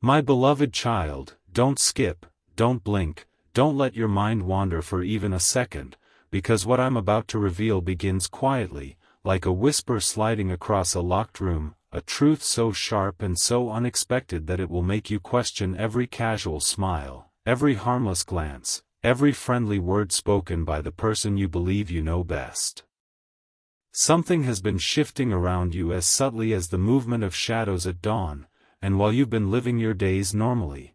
My beloved child, don't skip, don't blink, don't let your mind wander for even a second, because what I'm about to reveal begins quietly, like a whisper sliding across a locked room, a truth so sharp and so unexpected that it will make you question every casual smile, every harmless glance, every friendly word spoken by the person you believe you know best. Something has been shifting around you as subtly as the movement of shadows at dawn, and while you've been living your days normally.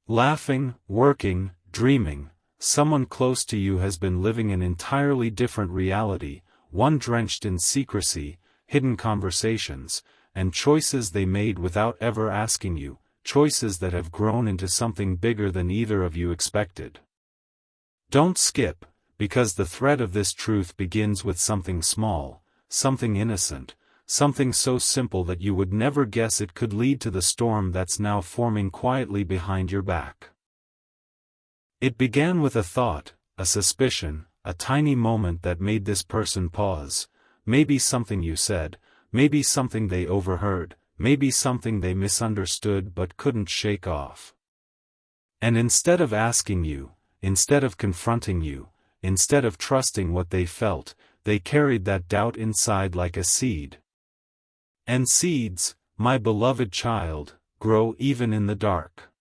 Laughing, working, dreaming, someone close to you has been living an entirely different reality, one drenched in secrecy, hidden conversations, and choices they made without ever asking you, choices that have grown into something bigger than either of you expected. Don't skip, because the thread of this truth begins with something small, something innocent, something so simple that you would never guess it could lead to the storm that's now forming quietly behind your back. It began with a thought, a suspicion, a tiny moment that made this person pause, maybe something you said, maybe something they overheard, maybe something they misunderstood but couldn't shake off. And instead of asking you, instead of confronting you, instead of trusting what they felt, they carried that doubt inside like a seed. And seeds, my beloved child, grow even in the dark.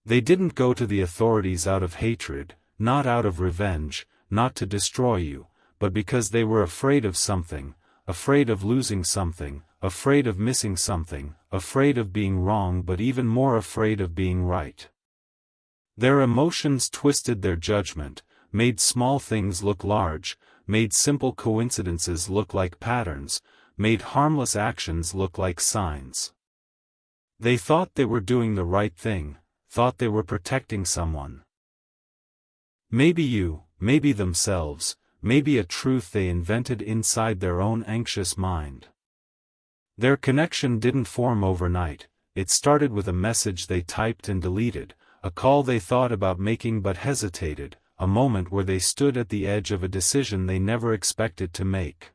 They didn't go to the authorities out of hatred, not out of revenge, not to destroy you, but because they were afraid of something, afraid of losing something, afraid of missing something, afraid of being wrong but even more afraid of being right. Their emotions twisted their judgment, made small things look large, made simple coincidences look like patterns, made harmless actions look like signs. They thought they were doing the right thing, thought they were protecting someone. Maybe you, maybe themselves, maybe a truth they invented inside their own anxious mind. Their connection didn't form overnight, it started with a message they typed and deleted, a call they thought about making but hesitated, a moment where they stood at the edge of a decision they never expected to make.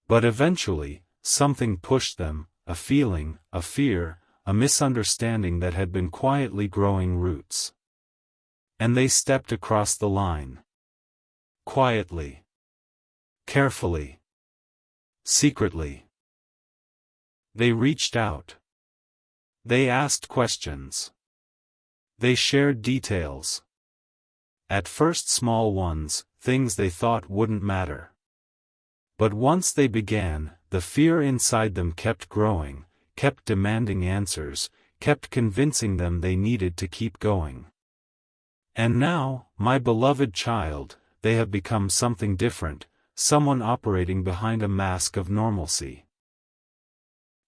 But eventually, something pushed them, a feeling, a fear, a misunderstanding that had been quietly growing roots. And they stepped across the line. Quietly. Carefully. Secretly. They reached out. They asked questions. They shared details. At first small ones, things they thought wouldn't matter. But once they began, the fear inside them kept growing, kept demanding answers, kept convincing them they needed to keep going. And now, my beloved child, they have become something different, someone operating behind a mask of normalcy.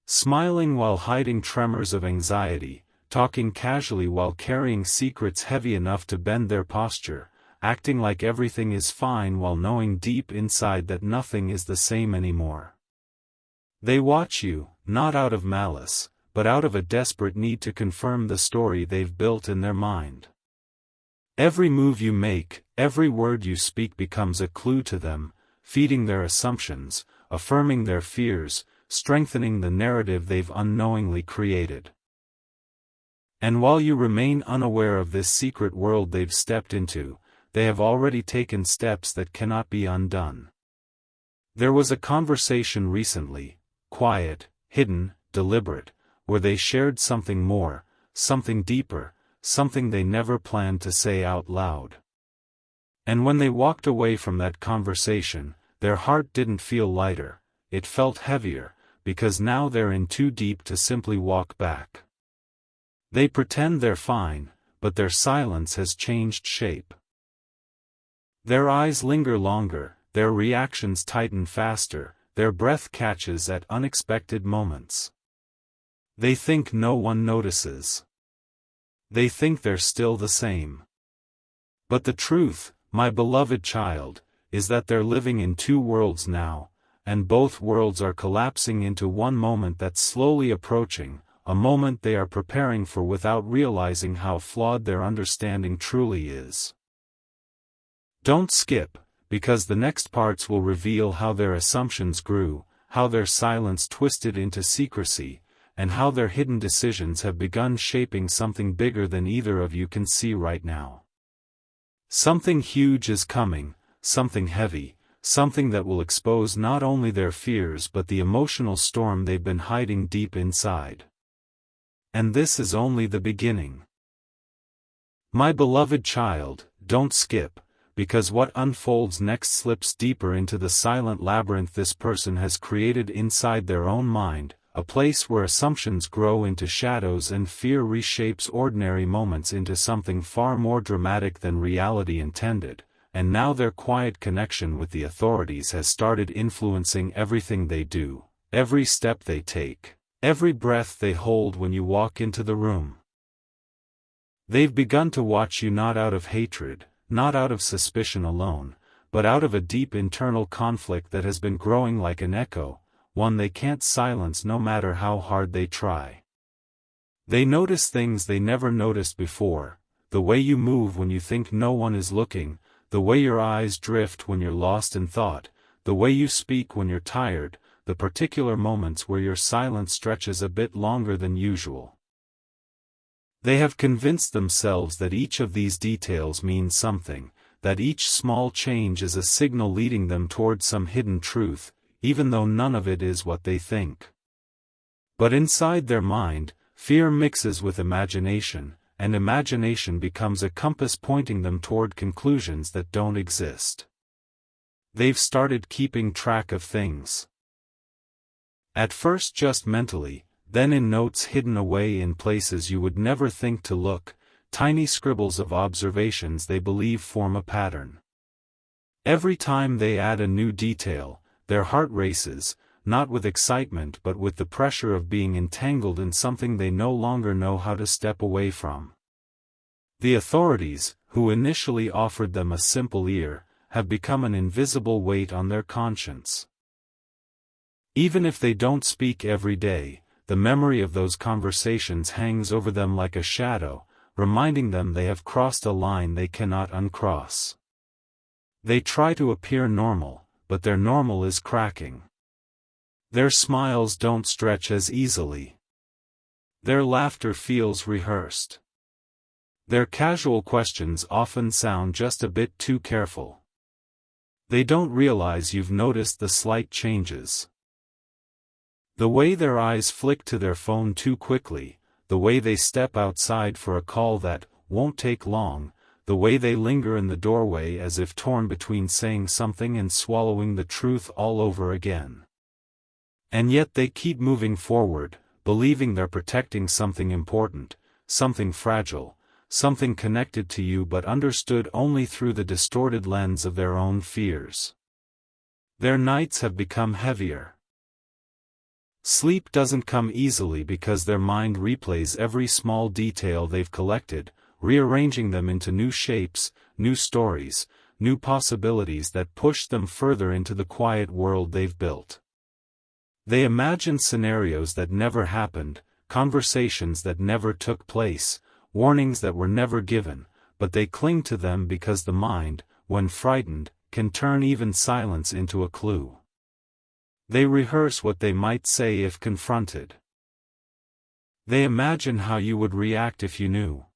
Smiling while hiding tremors of anxiety, talking casually while carrying secrets heavy enough to bend their posture, acting like everything is fine while knowing deep inside that nothing is the same anymore. They watch you, not out of malice, but out of a desperate need to confirm the story they've built in their mind. Every move you make, every word you speak becomes a clue to them, feeding their assumptions, affirming their fears, strengthening the narrative they've unknowingly created. And while you remain unaware of this secret world they've stepped into, they have already taken steps that cannot be undone. There was a conversation recently, quiet, hidden, deliberate, where they shared something more, something deeper, something they never planned to say out loud. And when they walked away from that conversation, their heart didn't feel lighter, it felt heavier, because now they're in too deep to simply walk back. They pretend they're fine, but their silence has changed shape. Their eyes linger longer, their reactions tighten faster, their breath catches at unexpected moments. They think no one notices. They think they're still the same. But the truth, my beloved child, is that they're living in two worlds now, and both worlds are collapsing into one moment that's slowly approaching, a moment they are preparing for without realizing how flawed their understanding truly is. Don't skip, because the next parts will reveal how their assumptions grew, how their silence twisted into secrecy, and how their hidden decisions have begun shaping something bigger than either of you can see right now. Something huge is coming, something heavy, something that will expose not only their fears but the emotional storm they've been hiding deep inside. And this is only the beginning. My beloved child, don't skip, because what unfolds next slips deeper into the silent labyrinth this person has created inside their own mind, a place where assumptions grow into shadows and fear reshapes ordinary moments into something far more dramatic than reality intended, and now their quiet connection with the authorities has started influencing everything they do, every step they take, every breath they hold when you walk into the room. They've begun to watch you not out of hatred, not out of suspicion alone, but out of a deep internal conflict that has been growing like an echo, one they can't silence no matter how hard they try. They notice things they never noticed before, the way you move when you think no one is looking, the way your eyes drift when you're lost in thought, the way you speak when you're tired, the particular moments where your silence stretches a bit longer than usual. They have convinced themselves that each of these details means something, that each small change is a signal leading them toward some hidden truth, even though none of it is what they think. But inside their mind, fear mixes with imagination, and imagination becomes a compass pointing them toward conclusions that don't exist. They've started keeping track of things. At first just mentally, then in notes hidden away in places you would never think to look, tiny scribbles of observations they believe form a pattern. Every time they add a new detail, their heart races, not with excitement but with the pressure of being entangled in something they no longer know how to step away from. The authorities, who initially offered them a simple ear, have become an invisible weight on their conscience. Even if they don't speak every day, the memory of those conversations hangs over them like a shadow, reminding them they have crossed a line they cannot uncross. They try to appear normal, but their normal is cracking. Their smiles don't stretch as easily. Their laughter feels rehearsed. Their casual questions often sound just a bit too careful. They don't realize you've noticed the slight changes. The way their eyes flick to their phone too quickly, the way they step outside for a call that won't take long, the way they linger in the doorway as if torn between saying something and swallowing the truth all over again. And yet they keep moving forward, believing they're protecting something important, something fragile, something connected to you but understood only through the distorted lens of their own fears. Their nights have become heavier. Sleep doesn't come easily because their mind replays every small detail they've collected, rearranging them into new shapes, new stories, new possibilities that push them further into the quiet world they've built. They imagine scenarios that never happened, conversations that never took place, warnings that were never given, but they cling to them because the mind, when frightened, can turn even silence into a clue. They rehearse what they might say if confronted. They imagine how you would react if you knew.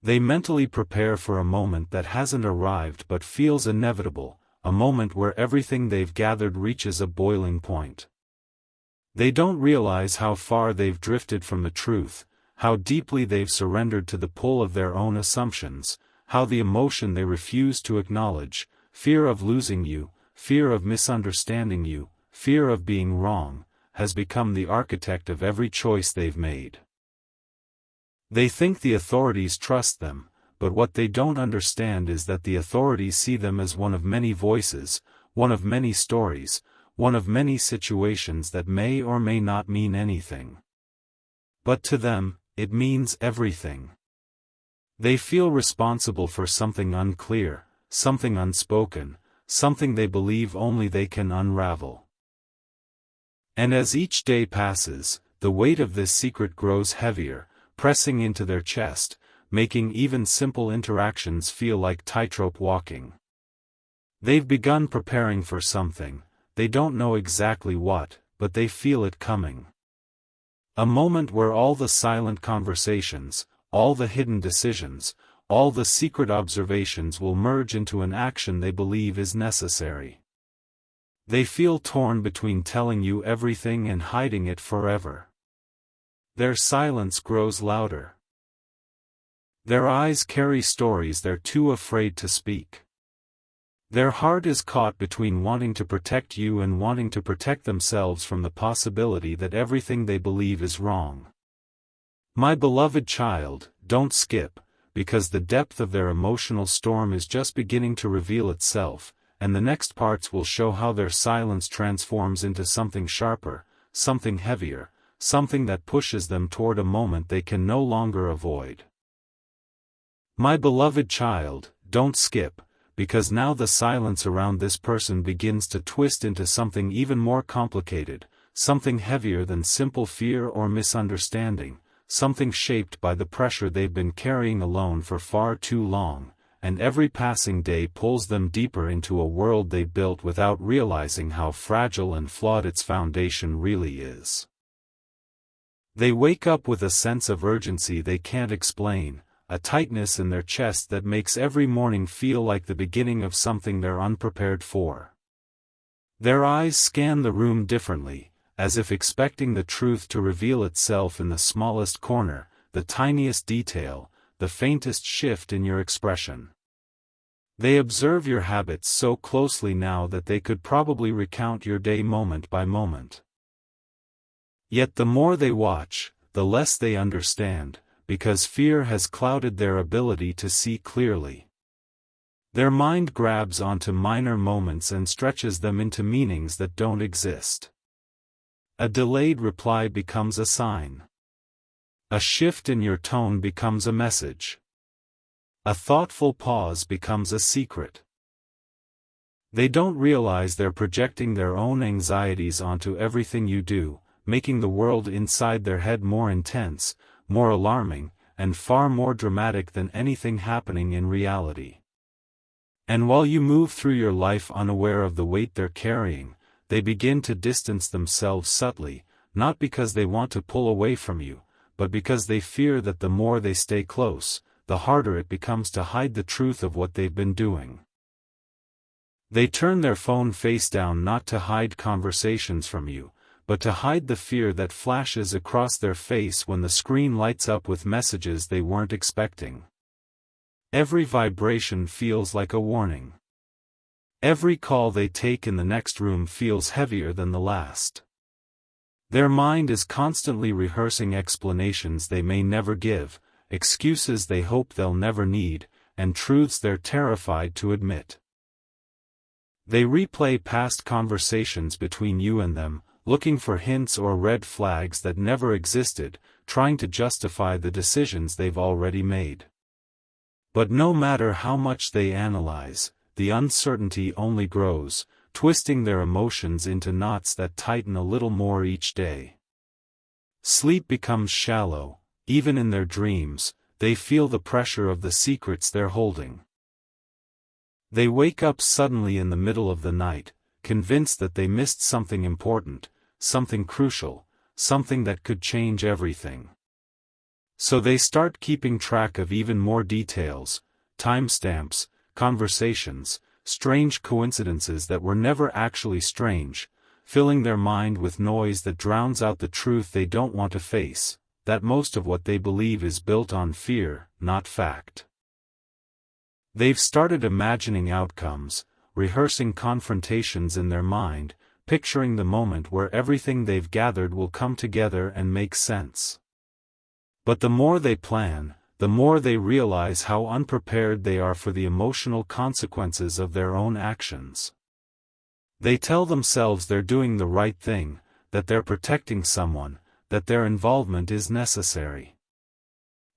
They mentally prepare for a moment that hasn't arrived but feels inevitable, a moment where everything they've gathered reaches a boiling point. They don't realize how far they've drifted from the truth, how deeply they've surrendered to the pull of their own assumptions, how the emotion they refuse to acknowledge, fear of losing you, fear of misunderstanding you, fear of being wrong, has become the architect of every choice they've made. They think the authorities trust them, but what they don't understand is that the authorities see them as one of many voices, one of many stories, one of many situations that may or may not mean anything. But to them, it means everything. They feel responsible for something unclear, something unspoken, something they believe only they can unravel. And as each day passes, the weight of this secret grows heavier, pressing into their chest, making even simple interactions feel like tightrope walking. They've begun preparing for something, they don't know exactly what, but they feel it coming. A moment where all the silent conversations, all the hidden decisions, all the secret observations will merge into an action they believe is necessary. They feel torn between telling you everything and hiding it forever. Their silence grows louder. Their eyes carry stories they're too afraid to speak. Their heart is caught between wanting to protect you and wanting to protect themselves from the possibility that everything they believe is wrong. My beloved child, don't skip, because the depth of their emotional storm is just beginning to reveal itself, and the next parts will show how their silence transforms into something sharper, something heavier, something that pushes them toward a moment they can no longer avoid. My beloved child, don't skip, because now the silence around this person begins to twist into something even more complicated, something heavier than simple fear or misunderstanding, something shaped by the pressure they've been carrying alone for far too long, and every passing day pulls them deeper into a world they built without realizing how fragile and flawed its foundation really is. They wake up with a sense of urgency they can't explain, a tightness in their chest that makes every morning feel like the beginning of something they're unprepared for. Their eyes scan the room differently, as if expecting the truth to reveal itself in the smallest corner, the tiniest detail, the faintest shift in your expression. They observe your habits so closely now that they could probably recount your day moment by moment. Yet the more they watch, the less they understand, because fear has clouded their ability to see clearly. Their mind grabs onto minor moments and stretches them into meanings that don't exist. A delayed reply becomes a sign. A shift in your tone becomes a message. A thoughtful pause becomes a secret. They don't realize they're projecting their own anxieties onto everything you do, making the world inside their head more intense, more alarming, and far more dramatic than anything happening in reality. And while you move through your life unaware of the weight they're carrying, they begin to distance themselves subtly, not because they want to pull away from you, but because they fear that the more they stay close, the harder it becomes to hide the truth of what they've been doing. They turn their phone face down not to hide conversations from you, but to hide the fear that flashes across their face when the screen lights up with messages they weren't expecting. Every vibration feels like a warning. Every call they take in the next room feels heavier than the last. Their mind is constantly rehearsing explanations they may never give, excuses they hope they'll never need, and truths they're terrified to admit. They replay past conversations between you and them, looking for hints or red flags that never existed, trying to justify the decisions they've already made. But no matter how much they analyze, the uncertainty only grows, twisting their emotions into knots that tighten a little more each day. Sleep becomes shallow. Even in their dreams, they feel the pressure of the secrets they're holding. They wake up suddenly in the middle of the night, convinced that they missed something important, something crucial, something that could change everything. So they start keeping track of even more details, timestamps, conversations, strange coincidences that were never actually strange, filling their mind with noise that drowns out the truth they don't want to face, that most of what they believe is built on fear, not fact. They've started imagining outcomes, rehearsing confrontations in their mind, picturing the moment where everything they've gathered will come together and make sense. But the more they plan, the more they realize how unprepared they are for the emotional consequences of their own actions. They tell themselves they're doing the right thing, that they're protecting someone, that their involvement is necessary.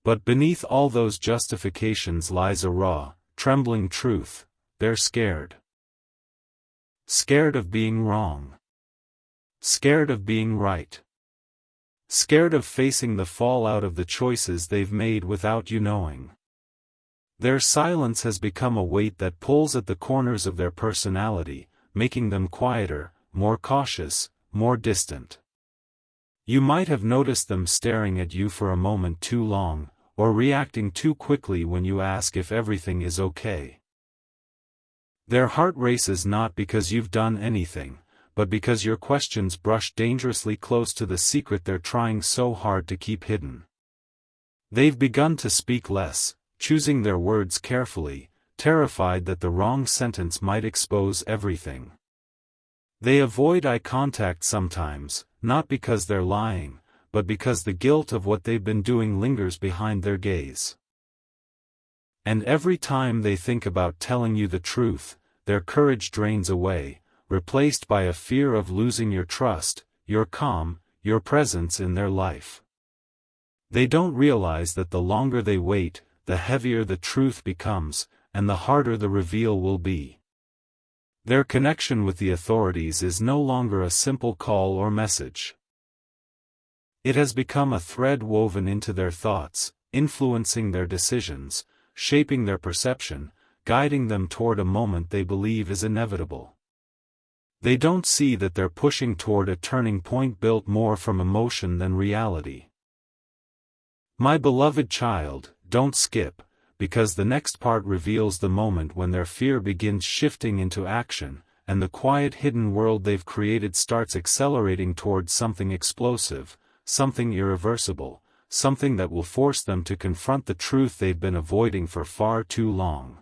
But beneath all those justifications lies a raw, trembling truth: they're scared. Scared of being wrong. Scared of being right. Scared of facing the fallout of the choices they've made without you knowing. Their silence has become a weight that pulls at the corners of their personality, making them quieter, more cautious, more distant. You might have noticed them staring at you for a moment too long, or reacting too quickly when you ask if everything is okay. Their heart races not because you've done anything, but because your questions brush dangerously close to the secret they're trying so hard to keep hidden. They've begun to speak less, choosing their words carefully, terrified that the wrong sentence might expose everything. They avoid eye contact sometimes, not because they're lying, but because the guilt of what they've been doing lingers behind their gaze. And every time they think about telling you the truth, their courage drains away, replaced by a fear of losing your trust, your calm, your presence in their life. They don't realize that the longer they wait, the heavier the truth becomes, and the harder the reveal will be. Their connection with the authorities is no longer a simple call or message. It has become a thread woven into their thoughts, influencing their decisions, shaping their perception, guiding them toward a moment they believe is inevitable. They don't see that they're pushing toward a turning point built more from emotion than reality. My beloved child, don't skip, because the next part reveals the moment when their fear begins shifting into action, and the quiet hidden world they've created starts accelerating towards something explosive, something irreversible, something that will force them to confront the truth they've been avoiding for far too long.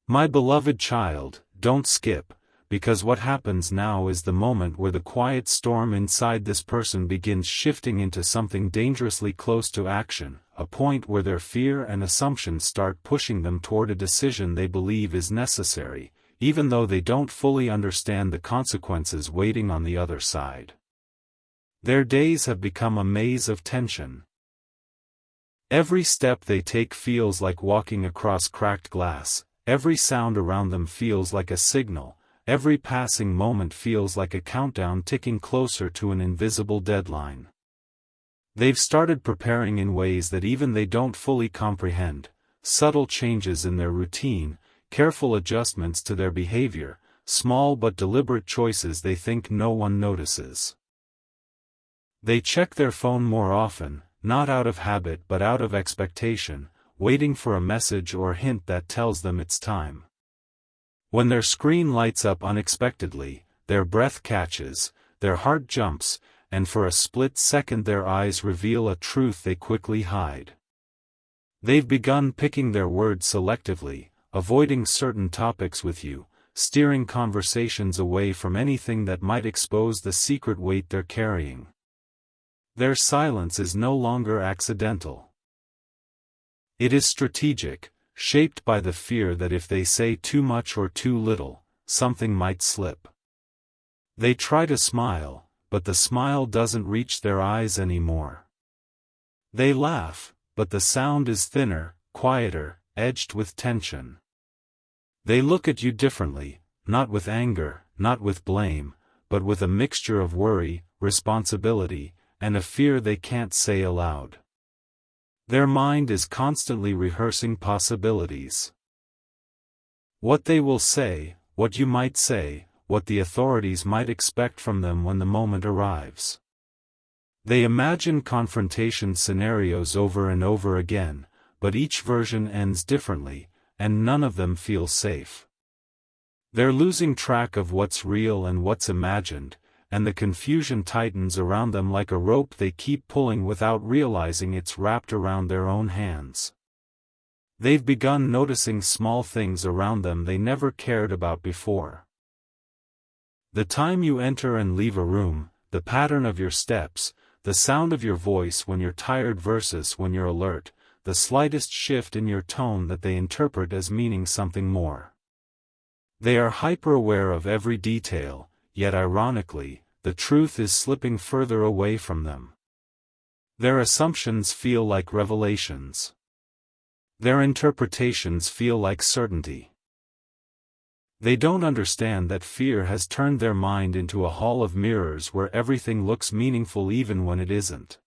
My beloved child, don't skip, because what happens now is the moment where the quiet storm inside this person begins shifting into something dangerously close to action, a point where their fear and assumptions start pushing them toward a decision they believe is necessary, even though they don't fully understand the consequences waiting on the other side. Their days have become a maze of tension. Every step they take feels like walking across cracked glass, every sound around them feels like a signal, every passing moment feels like a countdown ticking closer to an invisible deadline. They've started preparing in ways that even they don't fully comprehend, subtle changes in their routine, careful adjustments to their behavior, small but deliberate choices they think no one notices. They check their phone more often, not out of habit but out of expectation, waiting for a message or hint that tells them it's time. When their screen lights up unexpectedly, their breath catches, their heart jumps, and for a split second their eyes reveal a truth they quickly hide. They've begun picking their words selectively, avoiding certain topics with you, steering conversations away from anything that might expose the secret weight they're carrying. Their silence is no longer accidental. It is strategic, shaped by the fear that if they say too much or too little, something might slip. They try to smile, but the smile doesn't reach their eyes anymore. They laugh, but the sound is thinner, quieter, edged with tension. They look at you differently, not with anger, not with blame, but with a mixture of worry, responsibility, and a fear they can't say aloud. Their mind is constantly rehearsing possibilities. What they will say, what you might say, what the authorities might expect from them when the moment arrives. They imagine confrontation scenarios over and over again, but each version ends differently, and none of them feels safe. They're losing track of what's real and what's imagined, and the confusion tightens around them like a rope they keep pulling without realizing it's wrapped around their own hands. They've begun noticing small things around them they never cared about before. The time you enter and leave a room, the pattern of your steps, the sound of your voice when you're tired versus when you're alert, the slightest shift in your tone that they interpret as meaning something more. They are hyper-aware of every detail, yet ironically, the truth is slipping further away from them. Their assumptions feel like revelations. Their interpretations feel like certainty. They don't understand that fear has turned their mind into a hall of mirrors where everything looks meaningful even when it isn't.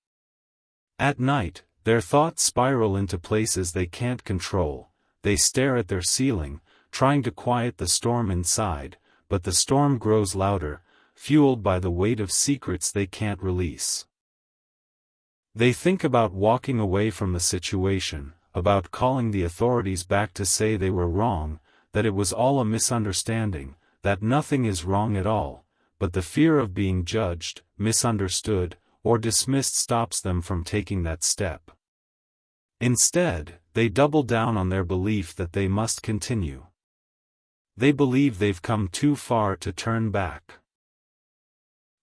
At night, their thoughts spiral into places they can't control. They stare at their ceiling, trying to quiet the storm inside, but the storm grows louder, fueled by the weight of secrets they can't release. They think about walking away from the situation, about calling the authorities back to say they were wrong, that it was all a misunderstanding, that nothing is wrong at all, but the fear of being judged, misunderstood, or dismissed stops them from taking that step. Instead, they double down on their belief that they must continue. They believe they've come too far to turn back.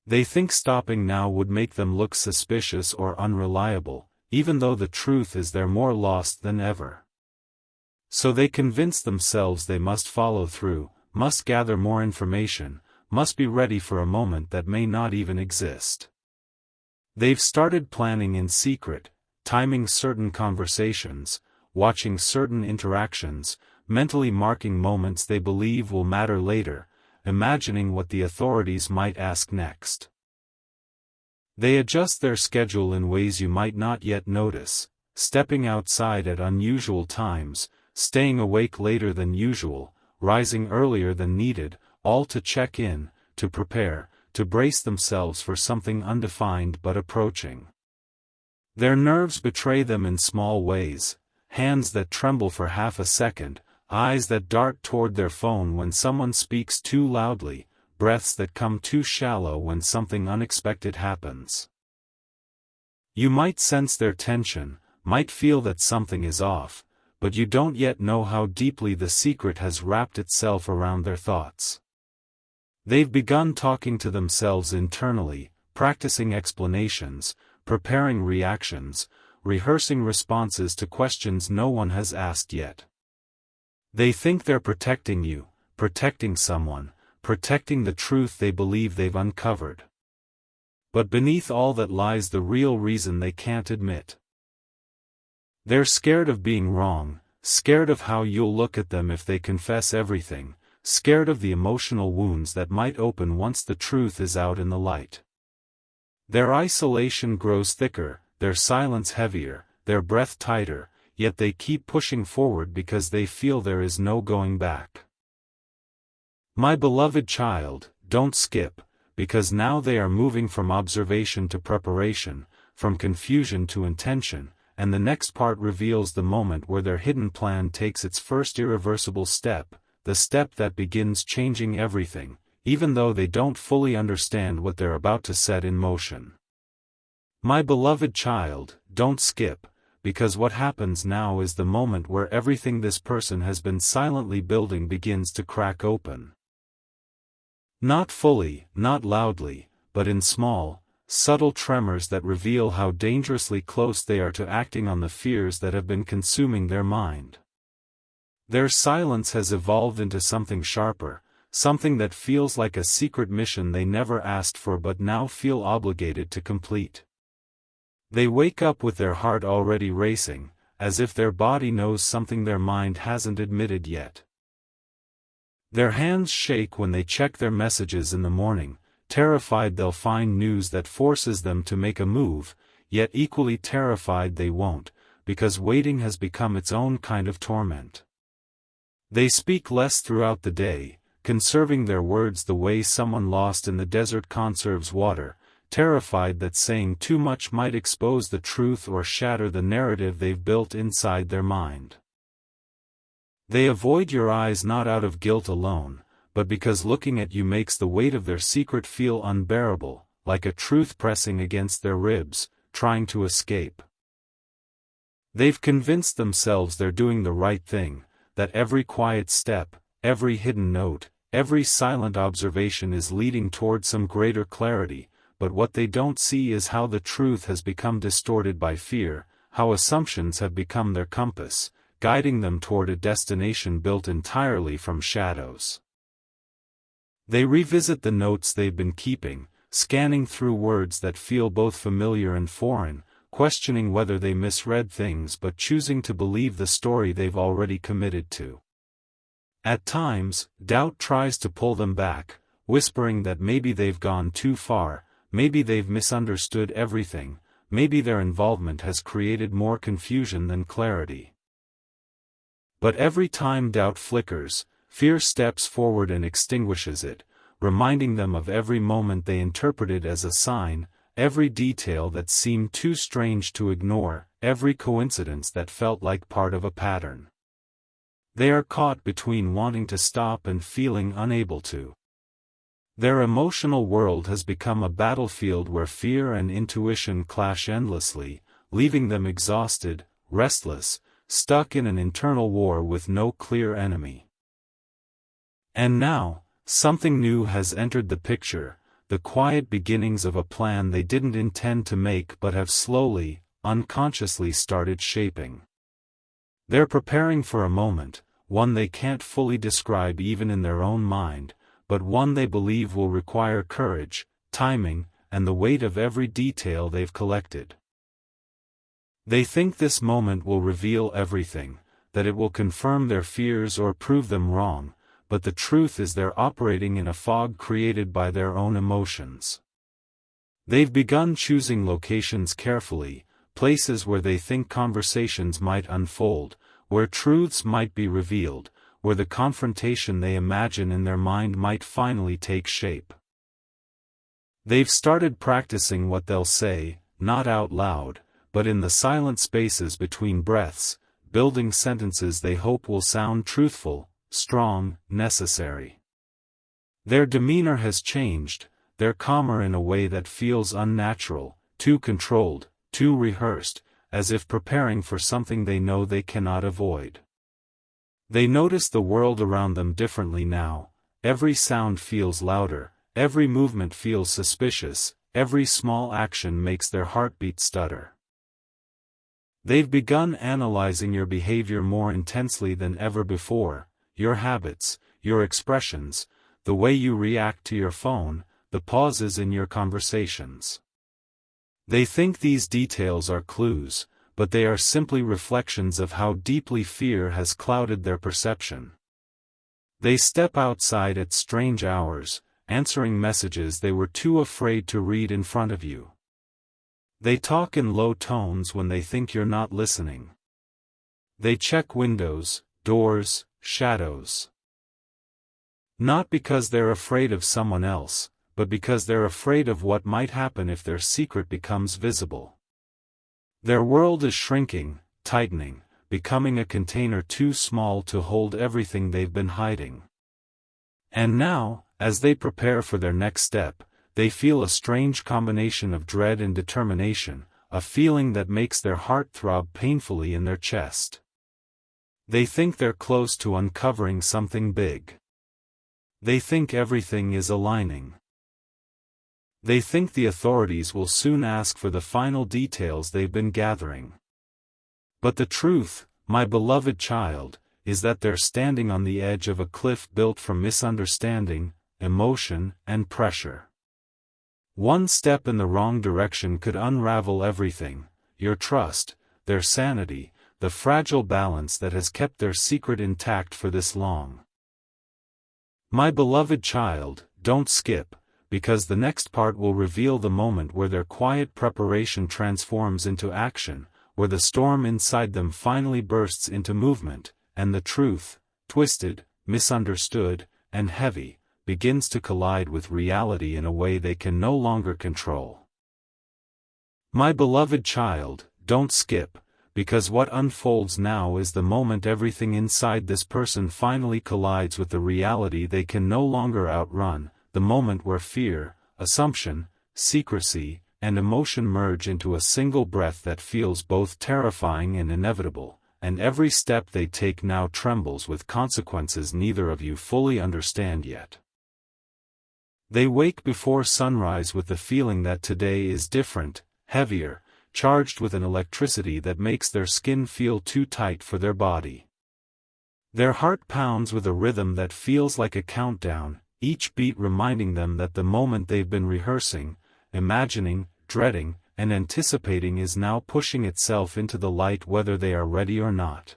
They think stopping now would make them look suspicious or unreliable, even though the truth is they're more lost than ever. So they convince themselves they must follow through, must gather more information, must be ready for a moment that may not even exist. They've started planning in secret, timing certain conversations, watching certain interactions, mentally marking moments they believe will matter later, imagining what the authorities might ask next. They adjust their schedule in ways you might not yet notice, stepping outside at unusual times, staying awake later than usual, rising earlier than needed, all to check in, to prepare, to brace themselves for something undefined but approaching. Their nerves betray them in small ways, hands that tremble for half a second, eyes that dart toward their phone when someone speaks too loudly, breaths that come too shallow when something unexpected happens. You might sense their tension, might feel that something is off, but you don't yet know how deeply the secret has wrapped itself around their thoughts. They've begun talking to themselves internally, practicing explanations, preparing reactions, rehearsing responses to questions no one has asked yet. They think they're protecting you, protecting someone, protecting the truth they believe they've uncovered. But beneath all that lies the real reason they can't admit. They're scared of being wrong, scared of how you'll look at them if they confess everything, scared of the emotional wounds that might open once the truth is out in the light. Their isolation grows thicker, their silence heavier, their breath tighter, yet they keep pushing forward because they feel there is no going back. My beloved child, don't skip, because now they are moving from observation to preparation, from confusion to intention, and the next part reveals the moment where their hidden plan takes its first irreversible step, the step that begins changing everything, even though they don't fully understand what they're about to set in motion. My beloved child, don't skip, because what happens now is the moment where everything this person has been silently building begins to crack open. Not fully, not loudly, but in small, subtle tremors that reveal how dangerously close they are to acting on the fears that have been consuming their mind. Their silence has evolved into something sharper, something that feels like a secret mission they never asked for but now feel obligated to complete. They wake up with their heart already racing, as if their body knows something their mind hasn't admitted yet. Their hands shake when they check their messages in the morning, terrified they'll find news that forces them to make a move, yet equally terrified they won't, because waiting has become its own kind of torment. They speak less throughout the day, conserving their words the way someone lost in the desert conserves water, terrified that saying too much might expose the truth or shatter the narrative they've built inside their mind. They avoid your eyes not out of guilt alone, but because looking at you makes the weight of their secret feel unbearable, like a truth pressing against their ribs, trying to escape. They've convinced themselves they're doing the right thing, that every quiet step, every hidden note, every silent observation is leading toward some greater clarity, but what they don't see is how the truth has become distorted by fear, how assumptions have become their compass, guiding them toward a destination built entirely from shadows. They revisit the notes they've been keeping, scanning through words that feel both familiar and foreign, questioning whether they misread things but choosing to believe the story they've already committed to. At times, doubt tries to pull them back, whispering that maybe they've gone too far, maybe they've misunderstood everything, maybe their involvement has created more confusion than clarity. But every time doubt flickers, fear steps forward and extinguishes it, reminding them of every moment they interpreted as a sign, every detail that seemed too strange to ignore, every coincidence that felt like part of a pattern. They are caught between wanting to stop and feeling unable to. Their emotional world has become a battlefield where fear and intuition clash endlessly, leaving them exhausted, restless, stuck in an internal war with no clear enemy. And now, something new has entered the picture, the quiet beginnings of a plan they didn't intend to make but have slowly, unconsciously started shaping. They're preparing for a moment, one they can't fully describe even in their own mind, but one they believe will require courage, timing, and the weight of every detail they've collected. They think this moment will reveal everything, that it will confirm their fears or prove them wrong, but the truth is they're operating in a fog created by their own emotions. They've begun choosing locations carefully, places where they think conversations might unfold, where truths might be revealed, where the confrontation they imagine in their mind might finally take shape. They've started practicing what they'll say, not out loud, but in the silent spaces between breaths, building sentences they hope will sound truthful, strong, necessary. Their demeanor has changed, they're calmer in a way that feels unnatural, too controlled, too rehearsed, as if preparing for something they know they cannot avoid. They notice the world around them differently now, every sound feels louder, every movement feels suspicious, every small action makes their heartbeat stutter. They've begun analyzing your behavior more intensely than ever before, your habits, your expressions, the way you react to your phone, the pauses in your conversations. They think these details are clues, but they are simply reflections of how deeply fear has clouded their perception. They step outside at strange hours, answering messages they were too afraid to read in front of you. They talk in low tones when they think you're not listening. They check windows, doors, shadows. Not because they're afraid of someone else, but because they're afraid of what might happen if their secret becomes visible. Their world is shrinking, tightening, becoming a container too small to hold everything they've been hiding. And now, as they prepare for their next step, they feel a strange combination of dread and determination, a feeling that makes their heart throb painfully in their chest. They think they're close to uncovering something big. They think everything is aligning. They think the authorities will soon ask for the final details they've been gathering. But the truth, my beloved child, is that they're standing on the edge of a cliff built from misunderstanding, emotion, and pressure. One step in the wrong direction could unravel everything, your trust, their sanity, the fragile balance that has kept their secret intact for this long. My beloved child, don't skip, because the next part will reveal the moment where their quiet preparation transforms into action, where the storm inside them finally bursts into movement, and the truth, twisted, misunderstood, and heavy, begins to collide with reality in a way they can no longer control. My beloved child, don't skip, because what unfolds now is the moment everything inside this person finally collides with the reality they can no longer outrun, the moment where fear, assumption, secrecy, and emotion merge into a single breath that feels both terrifying and inevitable, and every step they take now trembles with consequences neither of you fully understand yet. They wake before sunrise with the feeling that today is different, heavier, charged with an electricity that makes their skin feel too tight for their body. Their heart pounds with a rhythm that feels like a countdown, each beat reminding them that the moment they've been rehearsing, imagining, dreading, and anticipating is now pushing itself into the light whether they are ready or not.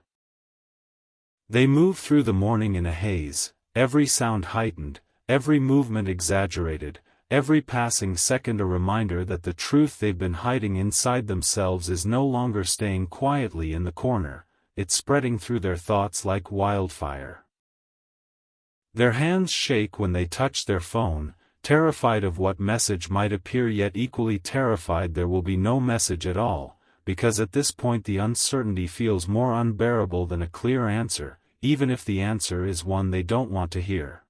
They move through the morning in a haze, every sound heightened, every movement exaggerated, every passing second a reminder that the truth they've been hiding inside themselves is no longer staying quietly in the corner, it's spreading through their thoughts like wildfire. Their hands shake when they touch their phone, terrified of what message might appear, yet equally terrified there will be no message at all, because at this point the uncertainty feels more unbearable than a clear answer, even if the answer is one they don't want to hear.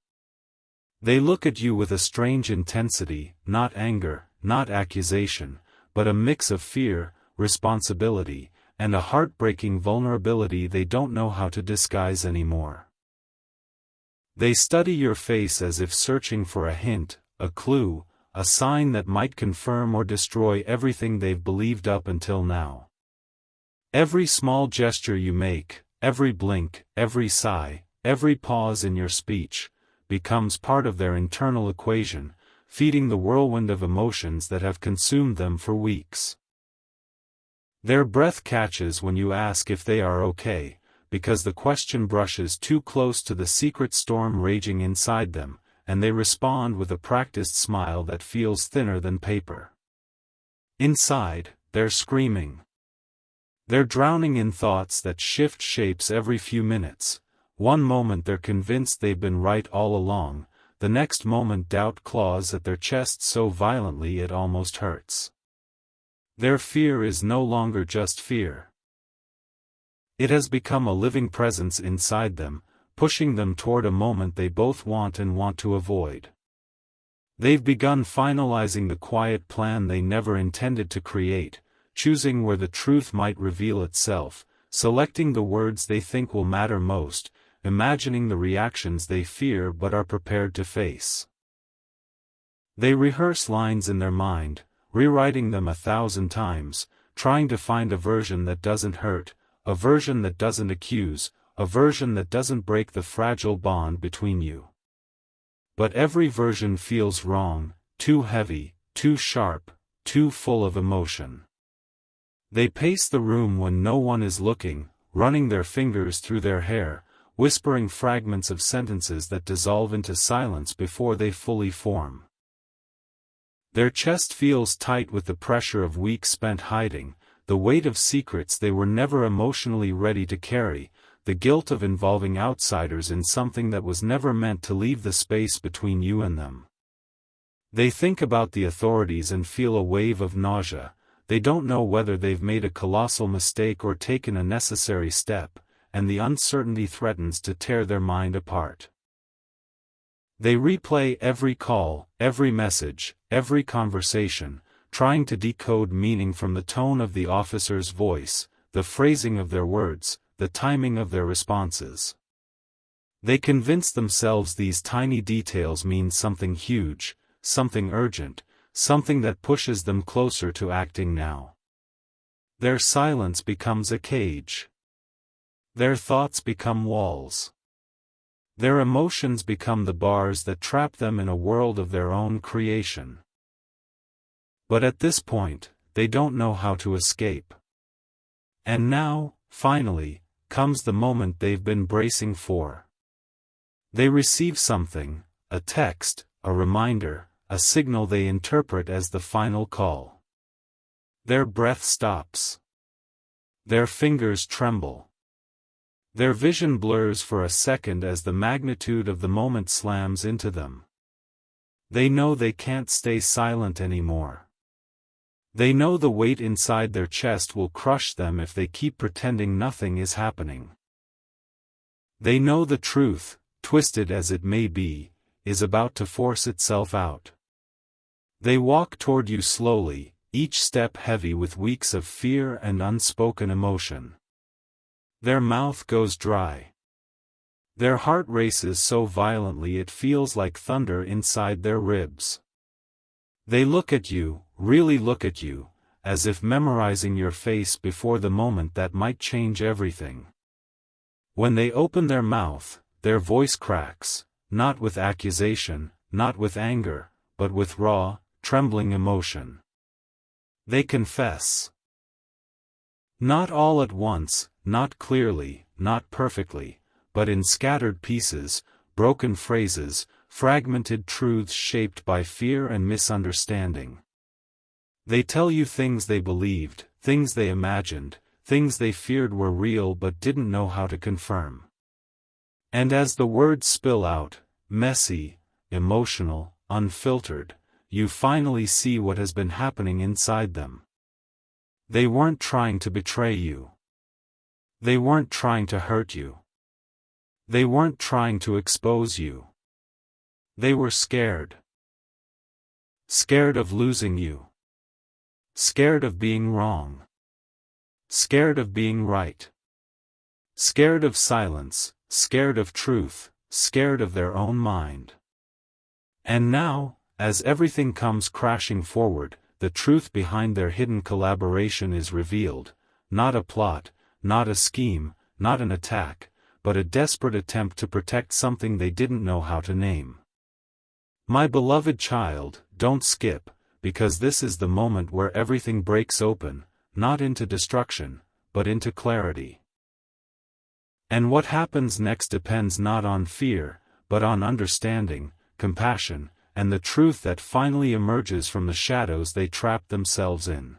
They look at you with a strange intensity, not anger, not accusation, but a mix of fear, responsibility, and a heartbreaking vulnerability they don't know how to disguise anymore. They study your face as if searching for a hint, a clue, a sign that might confirm or destroy everything they've believed up until now. Every small gesture you make, every blink, every sigh, every pause in your speech, becomes part of their internal equation, feeding the whirlwind of emotions that have consumed them for weeks. Their breath catches when you ask if they are okay, because the question brushes too close to the secret storm raging inside them, and they respond with a practiced smile that feels thinner than paper. Inside, they're screaming. They're drowning in thoughts that shift shapes every few minutes. One moment they're convinced they've been right all along, the next moment doubt claws at their chest so violently it almost hurts. Their fear is no longer just fear. It has become a living presence inside them, pushing them toward a moment they both want and want to avoid. They've begun finalizing the quiet plan they never intended to create, choosing where the truth might reveal itself, selecting the words they think will matter most, imagining the reactions they fear but are prepared to face. They rehearse lines in their mind, rewriting them 1,000 times, trying to find a version that doesn't hurt, a version that doesn't accuse, a version that doesn't break the fragile bond between you. But every version feels wrong, too heavy, too sharp, too full of emotion. They pace the room when no one is looking, running their fingers through their hair, whispering fragments of sentences that dissolve into silence before they fully form. Their chest feels tight with the pressure of weeks spent hiding, the weight of secrets they were never emotionally ready to carry, the guilt of involving outsiders in something that was never meant to leave the space between you and them. They think about the authorities and feel a wave of nausea. They don't know whether they've made a colossal mistake or taken a necessary step, and the uncertainty threatens to tear their mind apart. They replay every call, every message, every conversation, trying to decode meaning from the tone of the officer's voice, the phrasing of their words, the timing of their responses. They convince themselves these tiny details mean something huge, something urgent, something that pushes them closer to acting now. Their silence becomes a cage. Their thoughts become walls. Their emotions become the bars that trap them in a world of their own creation. But at this point, they don't know how to escape. And now, finally, comes the moment they've been bracing for. They receive something, a text, a reminder, a signal they interpret as the final call. Their breath stops. Their fingers tremble. Their vision blurs for a second as the magnitude of the moment slams into them. They know they can't stay silent anymore. They know the weight inside their chest will crush them if they keep pretending nothing is happening. They know the truth, twisted as it may be, is about to force itself out. They walk toward you slowly, each step heavy with weeks of fear and unspoken emotion. Their mouth goes dry. Their heart races so violently it feels like thunder inside their ribs. They look at you, really look at you, as if memorizing your face before the moment that might change everything. When they open their mouth, their voice cracks, not with accusation, not with anger, but with raw, trembling emotion. They confess. Not all at once, not clearly, not perfectly, but in scattered pieces, broken phrases, fragmented truths shaped by fear and misunderstanding. They tell you things they believed, things they imagined, things they feared were real but didn't know how to confirm. And as the words spill out, messy, emotional, unfiltered, you finally see what has been happening inside them. They weren't trying to betray you. They weren't trying to hurt you. They weren't trying to expose you. They were scared. Scared of losing you. Scared of being wrong. Scared of being right. Scared of silence, scared of truth, scared of their own mind. And now, as everything comes crashing forward, the truth behind their hidden collaboration is revealed, not a plot, not a scheme, not an attack, but a desperate attempt to protect something they didn't know how to name. My beloved child, don't skip, because this is the moment where everything breaks open, not into destruction, but into clarity. And what happens next depends not on fear, but on understanding, compassion, and the truth that finally emerges from the shadows they trapped themselves in.